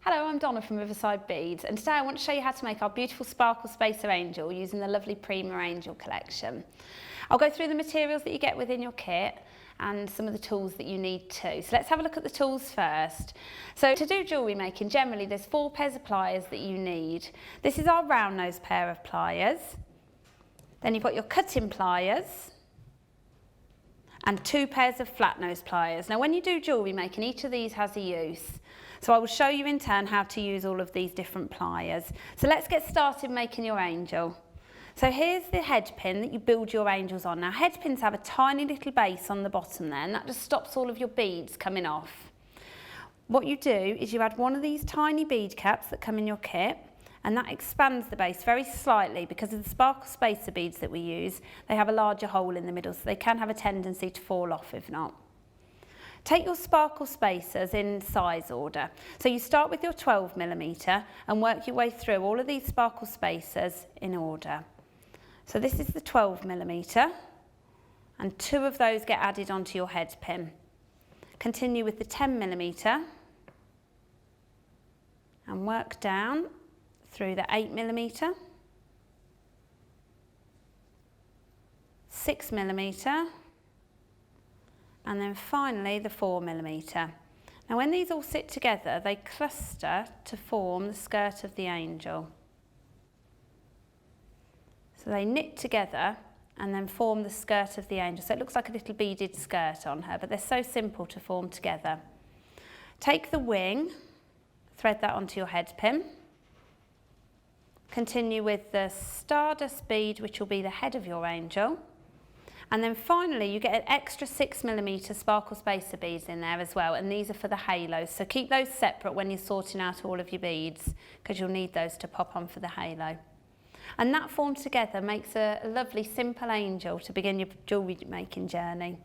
Hello, I'm Donna from Riverside Beads, and today I want to show you how to make our beautiful sparkle spacer angel using the lovely Prima angel collection. I'll go through the materials that you get within your kit and some of the tools that you need too. So let's have a look at the tools first. So to do jewellery making, generally there's 4 pairs of pliers that you need. This is our round nose pair of pliers. Then you've got your cutting pliers and 2 pairs of flat nose pliers. Now when you do jewellery making, each of these has a use. So I will show you in turn how to use all of these different pliers. So let's get started making your angel. So here's the head pin that you build your angels on. Now head pins have a tiny little base on the bottom there, and that just stops all of your beads coming off. What you do is you add one of these tiny bead caps that come in your kit, and that expands the base very slightly because of the sparkle spacer beads that we use. They have a larger hole in the middle, so they can have a tendency to fall off if not. Take your sparkle spacers in size order. So you start with your 12mm and work your way through all of these sparkle spacers in order. So this is the 12mm, and 2 of those get added onto your head pin. Continue with the 10mm and work down through the 8mm, 6mm, and then finally the 4mm. Now when these all sit together, they cluster to form the skirt of the angel. So they knit together and then form the skirt of the angel. So it looks like a little beaded skirt on her, but they're so simple to form together. Take the wing, thread that onto your head pin. Continue with the stardust bead, which will be the head of your angel. And then finally you get an extra 6mm sparkle spacer beads in there as well, and these are for the halos. So keep those separate when you're sorting out all of your beads, because you'll need those to pop on for the halo. And that formed together makes a lovely simple angel to begin your jewellery making journey.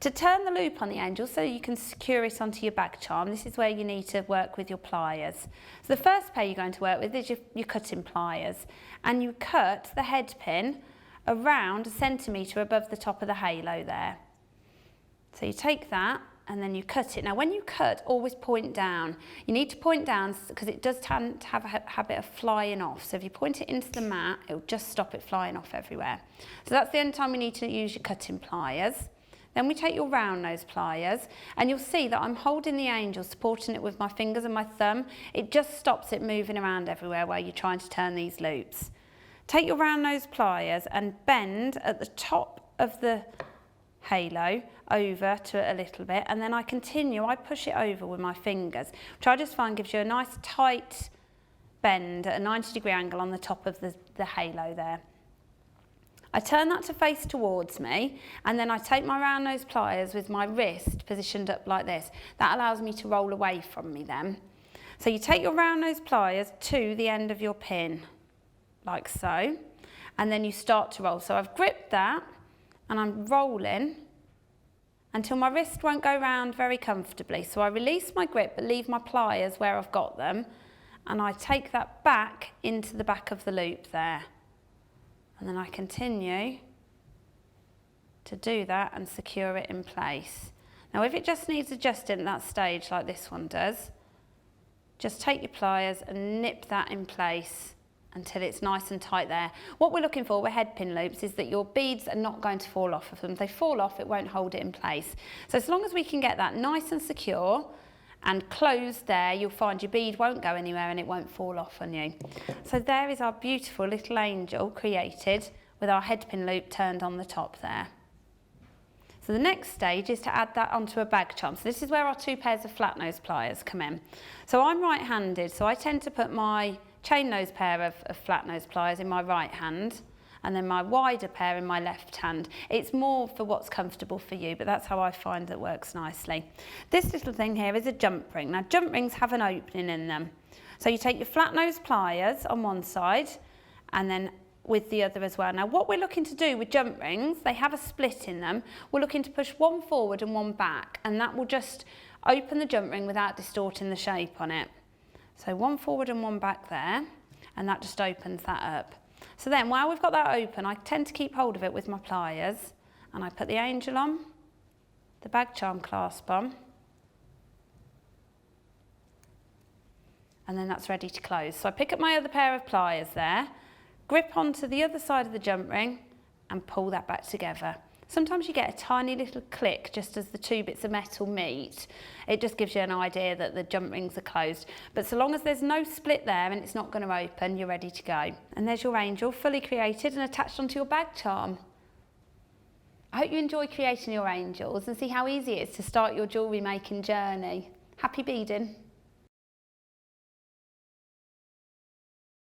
To turn the loop on the angel so you can secure it onto your back charm, this is where you need to work with your pliers. So the first pair you're going to work with is your cutting pliers, and you cut the head pin around 1 centimetre above the top of the halo there. So you take that and then you cut it. Now when you cut, always point down. You need to point down because it does tend to have a habit of flying off. So if you point it into the mat, it'll just stop it flying off everywhere. So that's the only time we need to use your cutting pliers. Then we take your round nose pliers, and you'll see that I'm holding the angel, supporting it with my fingers and my thumb. It just stops it moving around everywhere where you're trying to turn these loops. Take your round nose pliers and bend at the top of the halo over to it a little bit, and then I push it over with my fingers, which I just find gives you a nice tight bend at a 90-degree angle on the top of the halo there. I turn that to face towards me, and then I take my round nose pliers with my wrist positioned up like this. That allows me to roll away from me then. So you take your round nose pliers to the end of your pin, like so, and then you start to roll. So I've gripped that and I'm rolling until my wrist won't go round very comfortably. So I release my grip but leave my pliers where I've got them, and I take that back into the back of the loop there. And then I continue to do that and secure it in place. Now if it just needs adjusting at that stage like this one does, just take your pliers and nip that in place until it's nice and tight there. What we're looking for with head pin loops is that your beads are not going to fall off of them. If they fall off, it won't hold it in place. So as long as we can get that nice and secure and closed there, you'll find your bead won't go anywhere and it won't fall off on you. So there is our beautiful little angel created with our head pin loop turned on the top there. So the next stage is to add that onto a bag charm. So this is where our 2 pairs of flat nose pliers come in. So I'm right-handed, so I tend to put my chain nose pair of flat nose pliers in my right hand, and then my wider pair in my left hand. It's more for what's comfortable for you, but that's how I find that works nicely. This little thing here is a jump ring. Now jump rings have an opening in them. So you take your flat nose pliers on one side and then with the other as well. Now what we're looking to do with jump rings, they have a split in them. We're looking to push one forward and one back, and that will just open the jump ring without distorting the shape on it. So one forward and one back there, and that just opens that up. So then while we've got that open, I tend to keep hold of it with my pliers, and I put the angel on, the bag charm clasp on, and then that's ready to close. So I pick up my other pair of pliers there, grip onto the other side of the jump ring and pull that back together. Sometimes you get a tiny little click just as the two bits of metal meet. It just gives you an idea that the jump rings are closed. But so long as there's no split there and it's not going to open, you're ready to go. And there's your angel, fully created and attached onto your bag charm. I hope you enjoy creating your angels and see how easy it is to start your jewellery making journey. Happy beading!